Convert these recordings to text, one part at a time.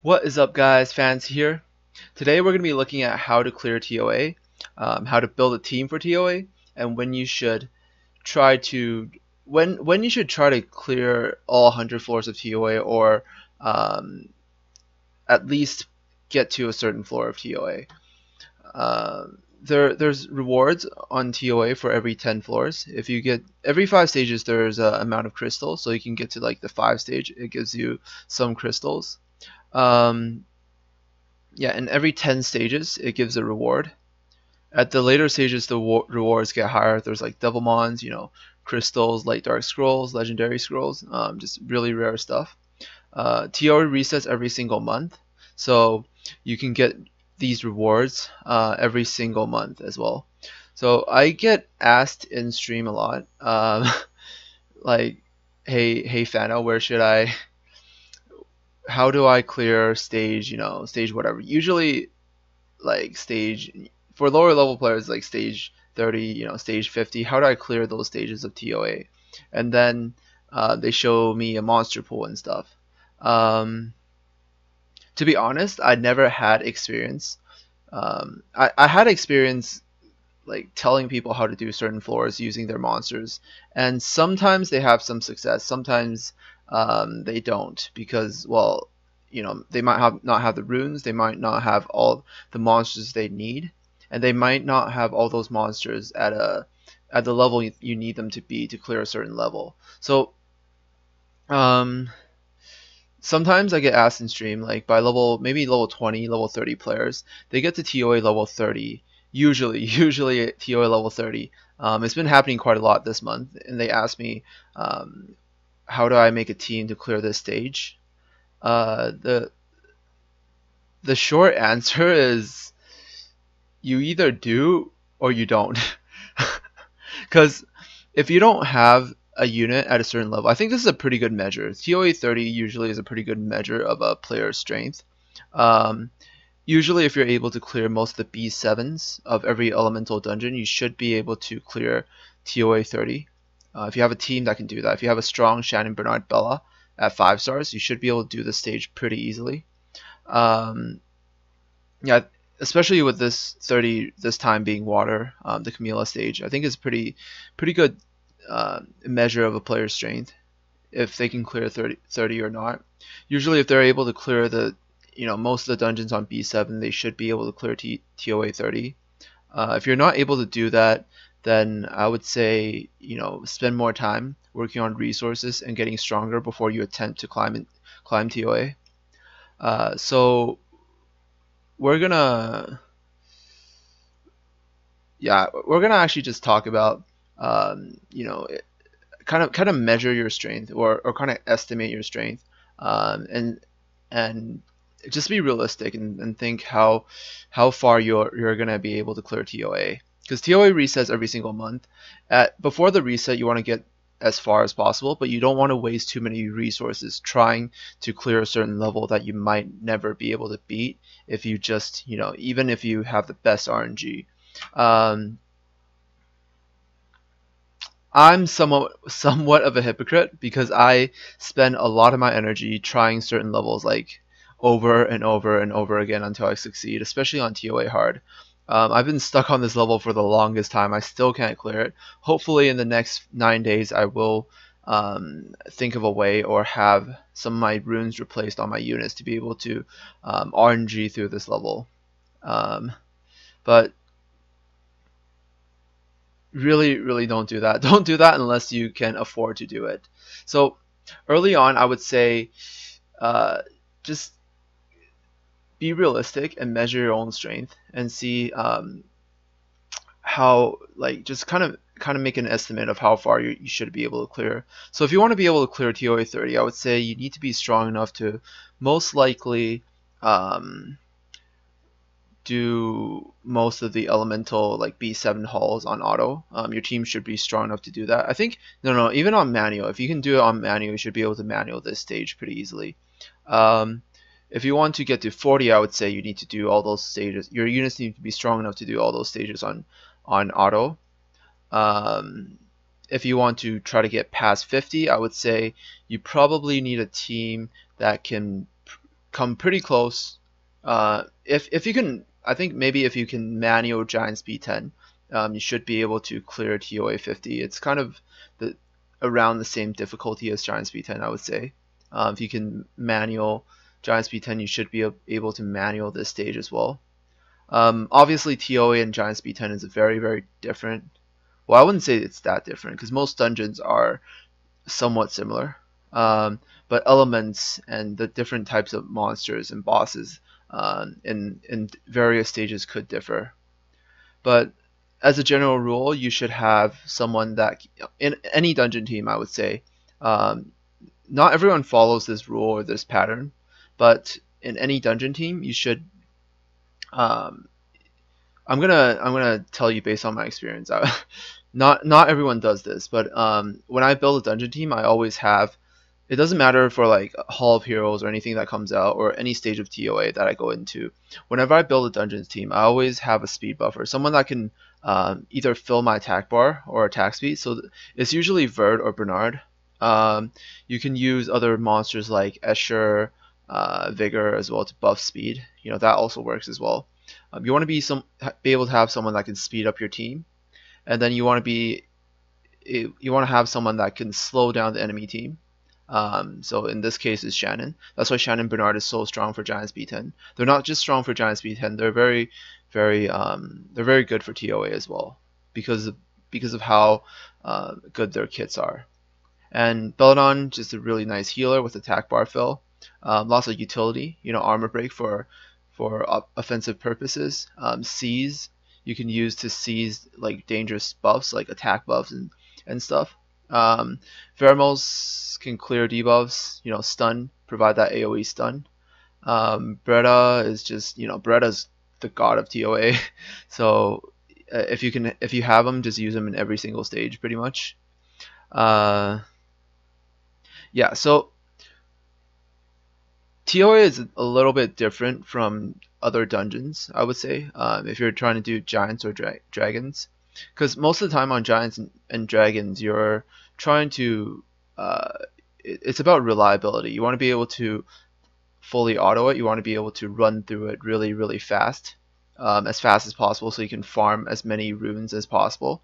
What is up, guys? Fans here. Today we're going to be looking at how to clear ToA, how to build a team for ToA, and try to when you should try to clear all 100 floors of ToA, or um, at least get to a certain floor of ToA. There's rewards on ToA for every 10 floors. If you get every 5 stages, there's an amount of crystals, so you can get to like the 5 stage. It gives you some crystals. Um, yeah, in every 10 stages, it gives a reward. At the later stages, the rewards get higher. There's like double mons, crystals, light dark scrolls, legendary scrolls, just really rare stuff. ToA resets every single month, so you can get these rewards every single month as well. So I get asked in stream a lot, like, hey Fano, how do I clear stage, stage whatever. Usually, like, stage for lower level players, like stage 30, stage 50. How do I clear those stages of ToA? And then they show me a monster pool and stuff. To be honest, I never had experience. I had experience like telling people how to do certain floors using their monsters, and sometimes they have some success, sometimes they don't, because, well, they might not have the runes, they might not have all the monsters they need, and they might not have all those monsters at the level you need them to be to clear a certain level. So um, sometimes I get asked in stream, like, by maybe level 20, level 30 players, they get to ToA level 30. Usually at ToA level 30. It's been happening quite a lot this month, and they ask me, how do I make a team to clear this stage? The short answer is you either do or you don't. Because if you don't have a unit at a certain level, I think this is a pretty good measure. ToA 30 usually is a pretty good measure of a player's strength. Usually, if you're able to clear most of the B7s of every elemental dungeon, you should be able to clear ToA 30. If you have a team that can do that, if you have a strong Shannon Bernard Bella at 5 stars, you should be able to do this stage pretty easily. Yeah, especially with this 30 this time being water, the Camila stage, I think is pretty good measure of a player's strength, if they can clear 30 or not. Usually, if they're able to clear most of the dungeons on B7, they should be able to clear ToA 30. If you're not able to do that, then I would say, spend more time working on resources and getting stronger before you attempt to climb ToA. So we're gonna actually just talk about kind of measure your strength, or kind of estimate your strength, and just be realistic, and think how far you're gonna be able to clear ToA, because ToA resets every single month. Before the reset, you want to get as far as possible, but you don't want to waste too many resources trying to clear a certain level that you might never be able to beat if you just, even if you have the best RNG. I'm somewhat of a hypocrite, because I spend a lot of my energy trying certain levels, like, over and over and over again until I succeed, especially on ToA hard. I've been stuck on this level for the longest time. I still can't clear it. Hopefully in the next 9 days I will think of a way, or have some of my runes replaced on my units to be able to RNG through this level. But really don't do that. Don't do that unless you can afford to do it. So early on, I would say just be realistic and measure your own strength, and see how, like, just kind of make an estimate of how far you should be able to clear. So if you want to be able to clear ToA 30, I would say you need to be strong enough to most likely do most of the elemental, like, B7 hauls on auto. Your team should be strong enough to do that. I think, no, even on manual. If you can do it on manual, you should be able to manual this stage pretty easily. If you want to get to 40, I would say you need to do all those stages. Your units need to be strong enough to do all those stages on auto. If you want to try to get past 50, I would say you probably need a team that can come pretty close. If you can, I think maybe if you can manual Giants B10, you should be able to clear ToA 50. It's kind of the around the same difficulty as Giants B10, I would say. If you can manual Giants B10, you should be able to manual this stage as well. Obviously, ToA and Giants B10 is very different. Well, I wouldn't say it's that different because most dungeons are somewhat similar. But elements and the different types of monsters and bosses in various stages could differ. But as a general rule, you should have someone that in any dungeon team, I would say, um, not everyone follows this rule or this pattern, but in any dungeon team, you should. Um, I'm gonna tell you based on my experience. Not everyone does this, but when I build a dungeon team, I always have. It doesn't matter for like Hall of Heroes or anything that comes out or any stage of ToA that I go into. Whenever I build a dungeons team, I always have a speed buffer, someone that can either fill my attack bar or attack speed. So it's usually Verd or Bernard. You can use other monsters like Escher, Vigor as well to buff speed. You know that also works as well. You want to be able to have someone that can speed up your team, and then you want to have someone that can slow down the enemy team. So in this case is Shannon. That's why Shannon Bernard is so strong for Giants B10. They're not just strong for Giants B10. They're very good for ToA as well because of how good their kits are. And Belladon, just a really nice healer with attack bar fill. Lots of utility, armor break for offensive purposes. Seize, you can use to seize like dangerous buffs, like attack buffs and stuff. Vermos can clear debuffs, stun, provide that AoE stun. Bretta is just, Bretta's the god of ToA. So if you have him, just use him in every single stage, pretty much. Yeah, so ToA is a little bit different from other dungeons, I would say, if you're trying to do giants or dragons. Because most of the time on giants and dragons, you're trying to, it's about reliability. You want to be able to fully auto it. You want to be able to run through it really fast as possible so you can farm as many runes as possible.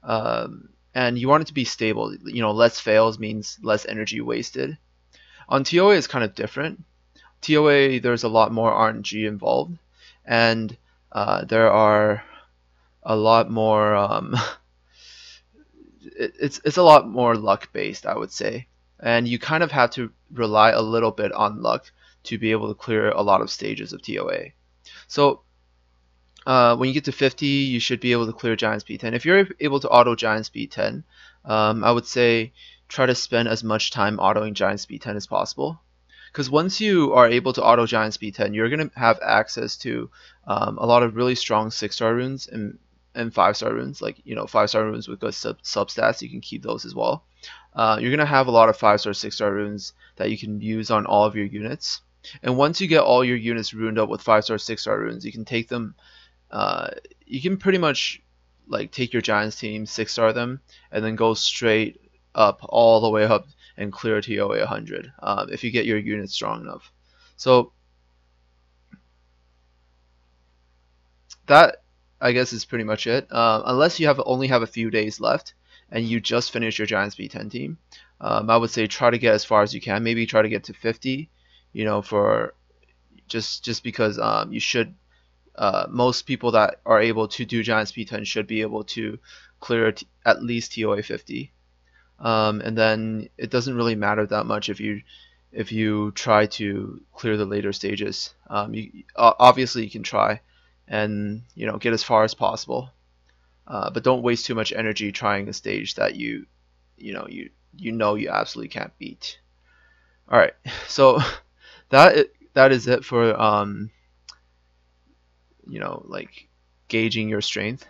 And you want it to be stable. Less fails means less energy wasted. On ToA, it's kind of different. ToA, there's a lot more RNG involved, and there are a lot more. It's a lot more luck based, I would say, and you kind of have to rely a little bit on luck to be able to clear a lot of stages of ToA. So when you get to 50, you should be able to clear Giants B10. If you're able to auto Giants B10, I would say try to spend as much time autoing Giants B10 as possible. Because once you are able to auto Giants B10, you're going to have access to a lot of really strong 6-star runes and 5-star runes. Like, 5-star runes with good substats, you can keep those as well. You're going to have a lot of 5-star, 6-star runes that you can use on all of your units. And once you get all your units runed up with 5-star, 6-star runes, you can take them. You can pretty much like take your Giants team, 6-star them, and then go straight up all the way up and clear ToA 100 if you get your unit strong enough. So that, I guess, is pretty much it. Unless you only have a few days left and you just finished your Giants B10 team, I would say try to get as far as you can. Maybe try to get to 50. For just because you should. Most people that are able to do Giants B10 should be able to clear at least ToA 50. And then it doesn't really matter that much if you try to clear the later stages. Obviously you can try and get as far as possible, but don't waste too much energy trying a stage that you absolutely can't beat. All right, so that is it for like gauging your strength.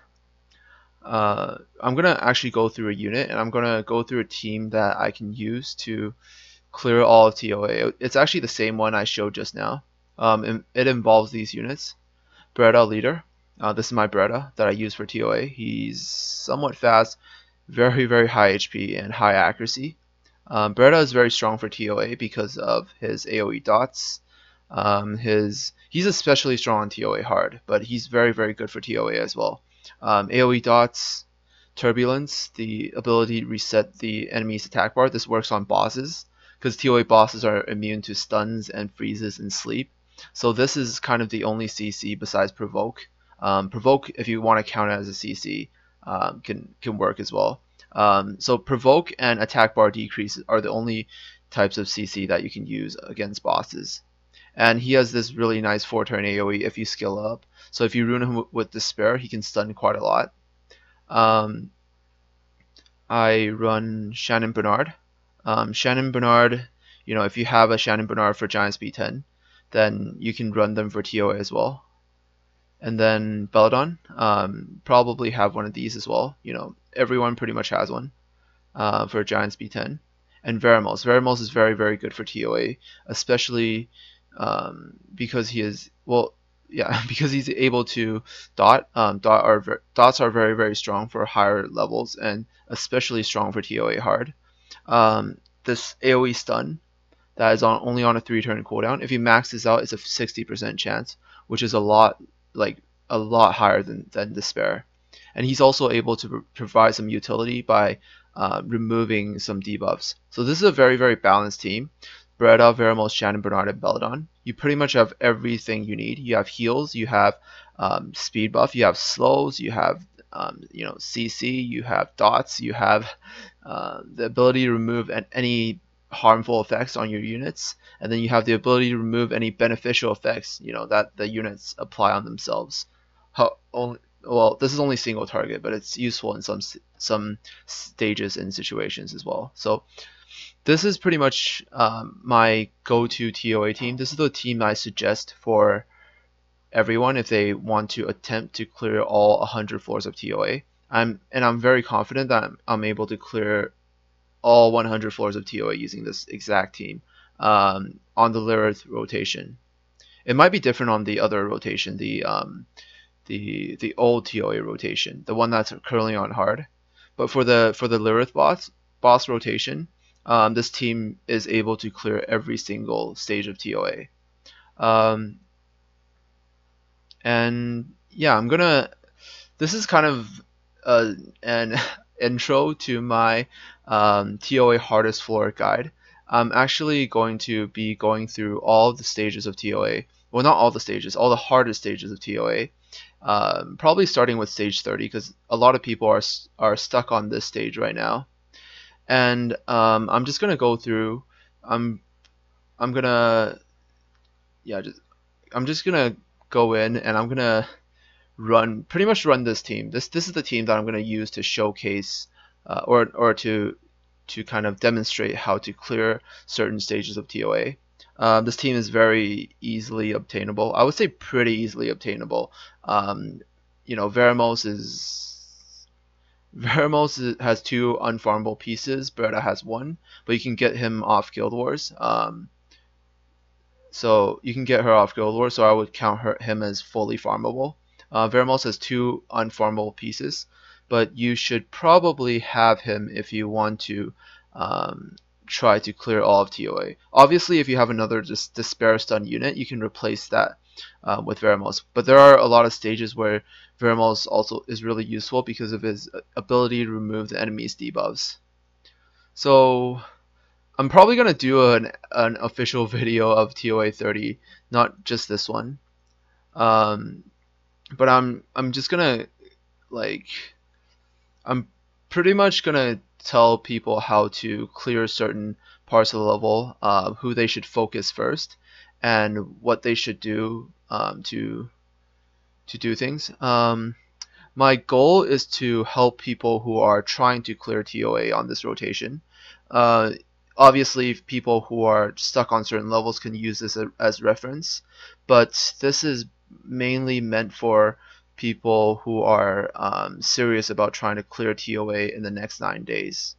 I'm gonna actually go through a unit, and I'm gonna go through a team that I can use to clear all of ToA. It's actually the same one I showed just now. It involves these units. Bretta leader. This is my Bretta that I use for ToA. He's somewhat fast, very high HP and high accuracy. Bretta is very strong for ToA because of his AoE dots. He's especially strong on ToA hard, but he's very very good for ToA as well. AoE dots, turbulence, the ability to reset the enemy's attack bar. This works on bosses because ToA bosses are immune to stuns and freezes and sleep. So this is kind of the only CC besides provoke. Provoke, if you want to count it as a CC, can work as well. So provoke and attack bar decrease are the only types of CC that you can use against bosses. And he has this really nice 4-turn AoE if you skill up. So if you ruin him with Despair, he can stun quite a lot. I run Shannon Bernard. Shannon Bernard, if you have a Shannon Bernard for Giant Speed 10, then you can run them for ToA as well. And then Belladon, probably have one of these as well. Everyone pretty much has one for Giant Speed 10. And Veramos. Veramos is very, very good for ToA, especially because he is, because he's able to dot. Dots are very, very strong for higher levels and especially strong for ToA hard. This AoE stun that is only on a 3-turn cooldown. If you max this out, it's a 60% chance, which is a lot higher than Despair. And he's also able to provide some utility by removing some debuffs. So this is a very, very balanced team. Beretta, Veramos, Shannon, Bernard, and Belladon. You pretty much have everything you need. You have heals, you have speed buff, you have slows, you have CC, you have dots, you have the ability to remove any harmful effects on your units, and then you have the ability to remove any beneficial effects that the units apply on themselves. Well, this is only single target, but it's useful in some stages and situations as well. So this is pretty much my go-to ToA team. This is the team I suggest for everyone if they want to attempt to clear all 100 floors of ToA. I'm very confident that I'm able to clear all 100 floors of ToA using this exact team on the Lilith rotation. It might be different on the other rotation, the old ToA rotation, the one that's currently on hard. But for the Lilith boss rotation, this team is able to clear every single stage of ToA. And yeah, this is kind of an intro to my ToA hardest floor guide. I'm actually going to be going through all the stages of ToA. Well, not all the stages, all the hardest stages of ToA. Probably starting with stage 30 because a lot of people are stuck on this stage right now. And I'm just gonna go through. I'm just gonna go in and I'm gonna pretty much run this team. This is the team that I'm gonna use to showcase or to kind of demonstrate how to clear certain stages of ToA. This team is very easily obtainable. I would say pretty easily obtainable. Veramos has 2 unfarmable pieces. Beretta has 1, but you can get him off Guild Wars. So you can get her off Guild Wars, so I would count him as fully farmable. Veramos has 2 unfarmable pieces, but you should probably have him if you want to try to clear all of ToA. Obviously, if you have another Despair stun unit, you can replace that with Veramos. But there are a lot of stages where Veramos also is really useful because of his ability to remove the enemy's debuffs. So I'm probably gonna do an official video of ToA 30, not just this one. But I'm just gonna I'm pretty much gonna tell people how to clear certain parts of the level, who they should focus first, and what they should do to do things. My goal is to help people who are trying to clear ToA on this rotation. Obviously, people who are stuck on certain levels can use this as reference, but this is mainly meant for people who are serious about trying to clear ToA in the next 9 days.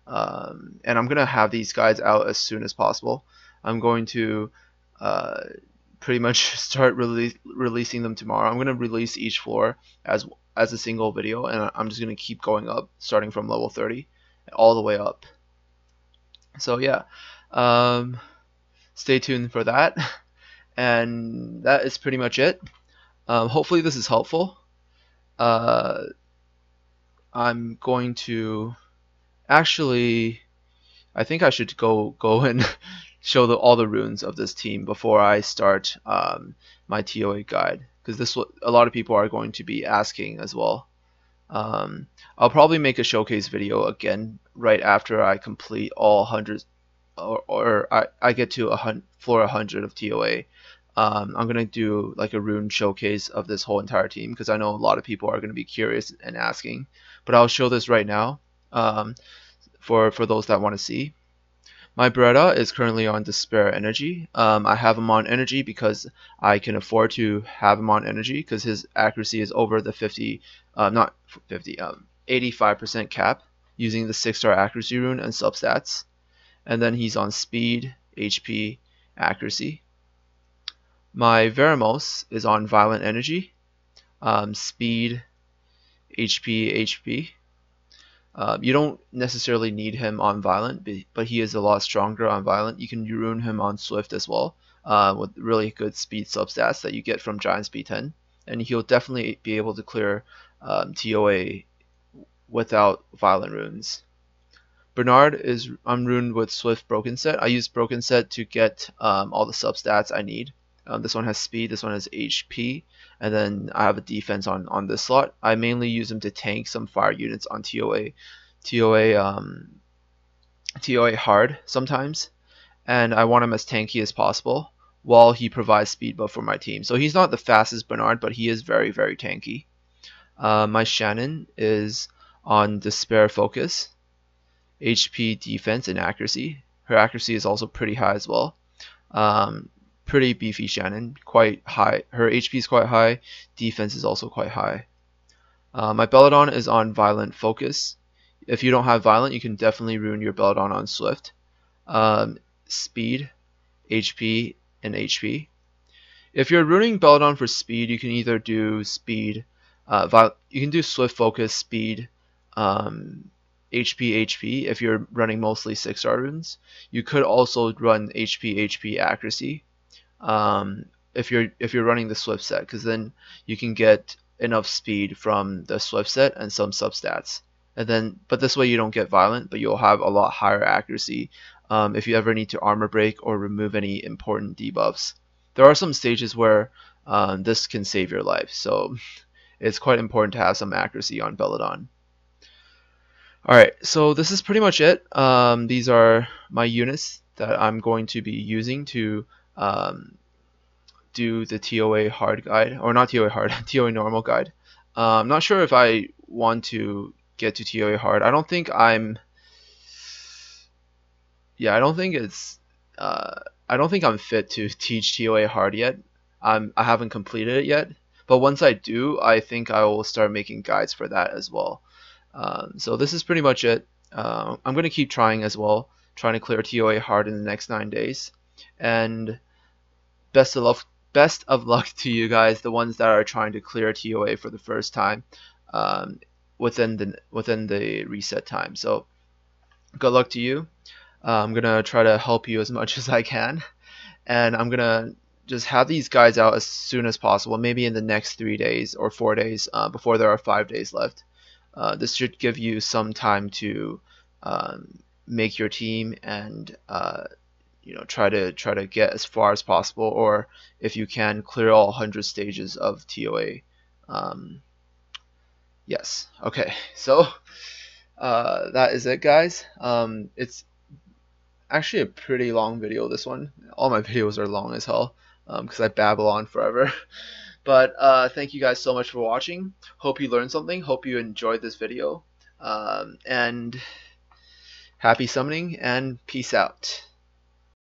And I'm going to have these guides out as soon as possible. I'm going to pretty much start releasing them tomorrow. I'm going to release each floor as a single video, and I'm just going to keep going up, starting from level 30 all the way up. So yeah, stay tuned for that. And that is pretty much it. Hopefully this is helpful. Uh, I'm going to actually, I think I should go and show all the runes of this team before I start my ToA guide, because this a lot of people are going to be asking as well. I'll probably make a showcase video again right after I complete all hundreds, or I get to floor 100 of ToA. I'm gonna do like a rune showcase of this whole entire team, because I know a lot of people are gonna be curious and asking. But I'll show this right now for those that want to see. My Beretta is currently on Despair Energy. I have him on Energy because I can afford to have him on Energy, because his accuracy is over the 85% cap using the 6-star accuracy rune and substats. And then he's on Speed, HP, Accuracy. My Veramos is on Violent Energy, Speed, HP. You don't necessarily need him on Violent, but he is a lot stronger on Violent. You can rune him on Swift as well, with really good speed substats that you get from Giant Speed 10. And he'll definitely be able to clear ToA without Violent runes. Bernard is unruned with Swift Broken Set. I use Broken Set to get all the substats I need. This one has speed, this one has HP, and then I have a defense on this slot. I mainly use him to tank some fire units on ToA hard sometimes, and I want him as tanky as possible while he provides speed buff for my team. So he's not the fastest Bernard, but he is very, very tanky. My Shannon is on Despair Focus, HP, Defense, and Accuracy. Her accuracy is also pretty high as well. Pretty beefy Shannon, quite high. Her HP is quite high. Defense is also quite high. My Belladon is on Violent Focus. If you don't have Violent, you can definitely rune your Belladon on Swift. Speed, HP, and HP. If you're runing Belladon for speed, you can either do speed, you can do Swift Focus, Speed, HP. If you're running mostly 6-star runes, you could also run HP Accuracy. If you're running the Swift set, because then you can get enough speed from the Swift set and some substats, and then but this way you don't get Violent, but you'll have a lot higher accuracy if you ever need to armor break or remove any important debuffs. There are some stages where this can save your life, so it's quite important to have some accuracy on Belladon. Alright, so this is pretty much it. These are my units that I'm going to be using to do the ToA hard guide, or not ToA hard, ToA normal guide. I'm not sure if I want to get to ToA hard. I don't think I'm fit to teach ToA hard yet. I haven't completed it yet, but once I do, I think I will start making guides for that as well. So this is pretty much it. I'm going to keep trying as well, trying to clear ToA hard in the next 9 days. And best of luck to you guys, the ones that are trying to clear ToA for the first time within the reset time. So good luck to you. I'm going to try to help you as much as I can. And I'm going to just have these guides out as soon as possible, maybe in the next 3 days or 4 days before there are 5 days left. This should give you some time to make your team and try to get as far as possible, or if you can, clear all 100 stages of ToA. Yes. Okay. So that is it, guys. It's actually a pretty long video, this one. All my videos are long as hell because I babble on forever. But thank you guys so much for watching. Hope you learned something. Hope you enjoyed this video. And happy summoning and peace out.